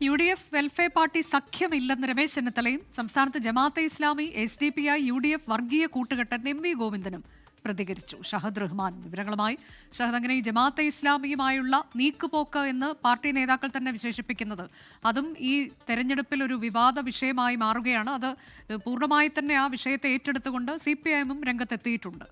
UDF welfare party സഖ്യമില്ലെന്ന് Ramesh ചെന്നിത്തലയും സംസ്ഥാനത്ത് Jamaat-e Islami SDPI UDF വർഗീയ കൂട്ടുകെട്ട് MV ഗോവിന്ദനും പ്രതികരിച്ചു. ഷഹദ് റഹ്മാൻ വിവരങ്ങളുമായി. ഷഹദ്, അങ്ങനെ ഈ ജമാഅത്തെ ഇസ്ലാമിയുമായുള്ള നീക്കുപോക്ക് എന്ന് പാർട്ടി നേതാക്കൾ തന്നെ വിശേഷിപ്പിക്കുന്നത്, അതും ഈ തെരഞ്ഞെടുപ്പിൽ ഒരു വിവാദ വിഷയമായി മാറുകയാണ്. അത് പൂർണ്ണമായി തന്നെ ആ വിഷയത്തെ ഏറ്റെടുത്തുകൊണ്ട് CPIM രംഗത്തെത്തിയിട്ടുണ്ട്.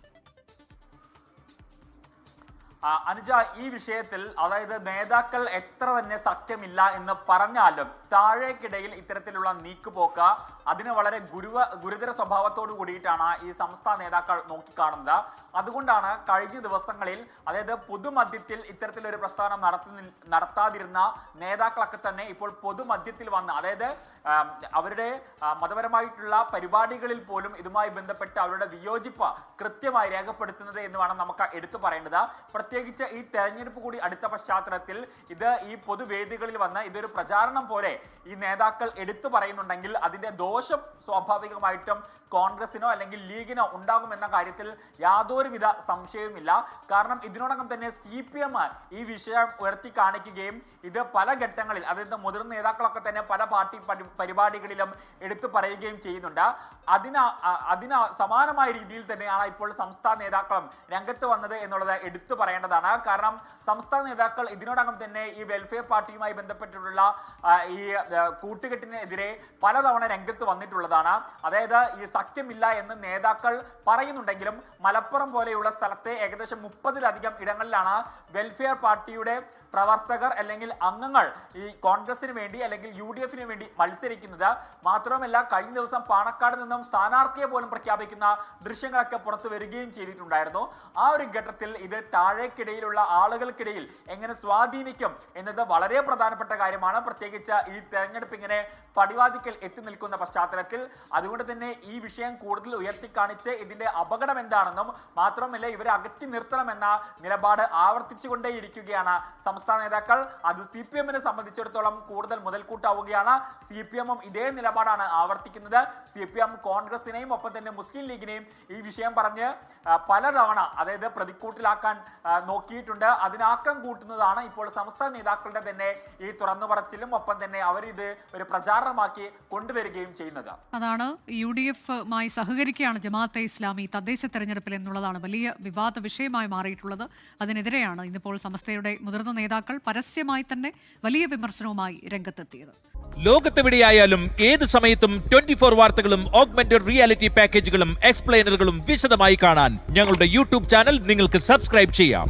അനുജ, ഈ വിഷയത്തിൽ അതായത് നേതാക്കൾ എത്ര തന്നെ സഖ്യമില്ല എന്ന് പറഞ്ഞാലും താഴേക്കിടയിൽ ഇത്തരത്തിലുള്ള നീക്കുപോക്ക് അതിന് വളരെ ഗുരുതര സ്വഭാവത്തോടു കൂടിയിട്ടാണ് ഈ സംസ്ഥാന നേതാക്കൾ നോക്കിക്കാണുന്നത്. അതുകൊണ്ടാണ് കഴിഞ്ഞ ദിവസങ്ങളിൽ അതായത് പൊതുമധ്യത്തിൽ ഇത്തരത്തിലൊരു പ്രസ്ഥാനം നടത്താതിരുന്ന നേതാക്കളൊക്കെ തന്നെ ഇപ്പോൾ പൊതുമധ്യത്തിൽ വന്ന്, അതായത് അവരുടെ മതപരമായിട്ടുള്ള പരിപാടികളിൽ പോലും ഇതുമായി ബന്ധപ്പെട്ട് അവരുടെ വിയോജിപ്പ് കൃത്യമായി രേഖപ്പെടുത്തുന്നത് എന്ന് വേണം നമുക്ക് എടുത്തു പറയേണ്ടത്. പ്രത്യേകിച്ച് ഈ തെരഞ്ഞെടുപ്പ് കൂടി അടുത്ത പശ്ചാത്തലത്തിൽ ഇത് ഈ പൊതുവേദികളിൽ വന്ന് ഇതൊരു പ്രചാരണം പോലെ ഈ നേതാക്കൾ എടുത്തു പറയുന്നുണ്ടെങ്കിൽ അതിന്റെ ദോഷം സ്വാഭാവികമായിട്ടും കോൺഗ്രസിനോ അല്ലെങ്കിൽ ലീഗിനോ ഉണ്ടാകുമെന്ന കാര്യത്തിൽ യാതൊരുവിധ സംശയവുമില്ല. കാരണം ഇതിനോടകം തന്നെ CPM ഈ വിഷയം ഉയർത്തി കാണിക്കുകയും ഇത് പല ഘട്ടങ്ങളിൽ, അതായത് മുതിർന്ന നേതാക്കളൊക്കെ തന്നെ പല പാർട്ടി പരിപാടികളിലും എടുത്തു പറയുകയും ചെയ്യുന്നുണ്ട്. അതിന് സമാനമായ രീതിയിൽ തന്നെയാണ് ഇപ്പോൾ സംസ്ഥാന നേതാക്കളും രംഗത്ത് വന്നത് എന്നുള്ളത് എടുത്തു പറയേണ്ടതാണ്. കാരണം സംസ്ഥാന നേതാക്കൾ ഇതിനോടകം തന്നെ ഈ വെൽഫെയർ പാർട്ടിയുമായി ബന്ധപ്പെട്ടിട്ടുള്ള ഈ കൂട്ടുകെട്ടിനെതിരെ പലതവണ രംഗത്ത് വന്നിട്ടുള്ളതാണ്. അതായത് ഈ സഖ്യമില്ല എന്ന് നേതാക്കൾ പറയുന്നുണ്ടെങ്കിലും മലപ്പുറം പോലെയുള്ള സ്ഥലത്തെ ഏകദേശം 30-ലധികം ഇടങ്ങളിലാണ് വെൽഫെയർ പാർട്ടിയുടെ പ്രവർത്തകർ അല്ലെങ്കിൽ അംഗങ്ങൾ ഈ കോൺഗ്രസിന് വേണ്ടി അല്ലെങ്കിൽ UDFന് വേണ്ടി മത്സരിക്കുന്നത്. മാത്രമല്ല കഴിഞ്ഞ ദിവസം പാണക്കാട് നിന്നും സ്ഥാനാർത്ഥിയെ പോലും പ്രഖ്യാപിക്കുന്ന ദൃശ്യങ്ങളൊക്കെ പുറത്തു വരികയും ചെയ്തിട്ടുണ്ടായിരുന്നു. ആ ഒരു ഘട്ടത്തിൽ ഇത് താഴേക്കിടയിലുള്ള ആളുകൾക്കിടയിൽ എങ്ങനെ സ്വാധീനിക്കും എന്നത് വളരെ പ്രധാനപ്പെട്ട കാര്യമാണ്. പ്രത്യേകിച്ച് ഈ തെരഞ്ഞെടുപ്പ് ഇങ്ങനെ പടിവാതിക്കൽ എത്തി നിൽക്കുന്ന പശ്ചാത്തലത്തിൽ. അതുകൊണ്ട് തന്നെ ഈ വിഷയം കൂടുതൽ ഉയർത്തിക്കാണിച്ച് ഇതിന്റെ അപകടം എന്താണെന്നും മാത്രമല്ല ഇവരെ അകറ്റി നിർത്തണമെന്ന നിലപാട് ആവർത്തിച്ചുകൊണ്ടേയിരിക്കുകയാണ് സംസ്ഥാന നേതാക്കൾ. അത് CPM സംബന്ധിച്ചിടത്തോളം കൂടുതൽ മുതൽക്കൂട്ടാവുകയാണ്. CPM ഇതേ നിലപാടാണ് ആവർത്തിക്കുന്നത്. CPM കോൺഗ്രസിനെയും ഒപ്പം തന്നെ മുസ്ലിം ലീഗിനെയും ഈ വിഷയം പറഞ്ഞ് പലതവണ അതായത് പ്രതിക്കൂട്ടിലാക്കാൻ നോക്കിയിട്ടുണ്ട്. അതിനാക്കം കൂട്ടുന്നതാണ് ഇപ്പോൾ സംസ്ഥാന നേതാക്കളുടെ തന്നെ ഈ തുറന്നു പറച്ചിലും ഒപ്പം തന്നെ അവരിത് ഒരു പ്രചാരണമാക്കി കൊണ്ടുവരികയും ചെയ്യുന്നത്. അതാണ് UDFമായി സഹകരിക്കുകയാണ് ജമാഅത്തെ ഇസ്ലാമി തദ്ദേശ തെരഞ്ഞെടുപ്പിൽ എന്നുള്ളതാണ് വലിയ വിവാദ വിഷയമായി മാറിയിട്ടുള്ളത്. അതിനെതിരെയാണ് ഇന്നിപ്പോൾ സമസ്തയുടെ മുതിർന്ന നേതാക്കൾ പരസ്യമായി തന്നെ വലിയ വിമർശനവുമായി രംഗത്തെത്തിയത്. ലോകത്തെവിടെയായാലും ഏത് സമയത്തും 24 വാർത്തകളും ഓഗ്മെന്റഡ് റിയാലിറ്റി പാക്കേജുകളും എക്സ്പ്ലെയിനറുകളും വിശദമായി കാണാൻ ഞങ്ങളുടെ YouTube ചാനൽ നിങ്ങൾക്ക് സബ്സ്ക്രൈബ് ചെയ്യാം.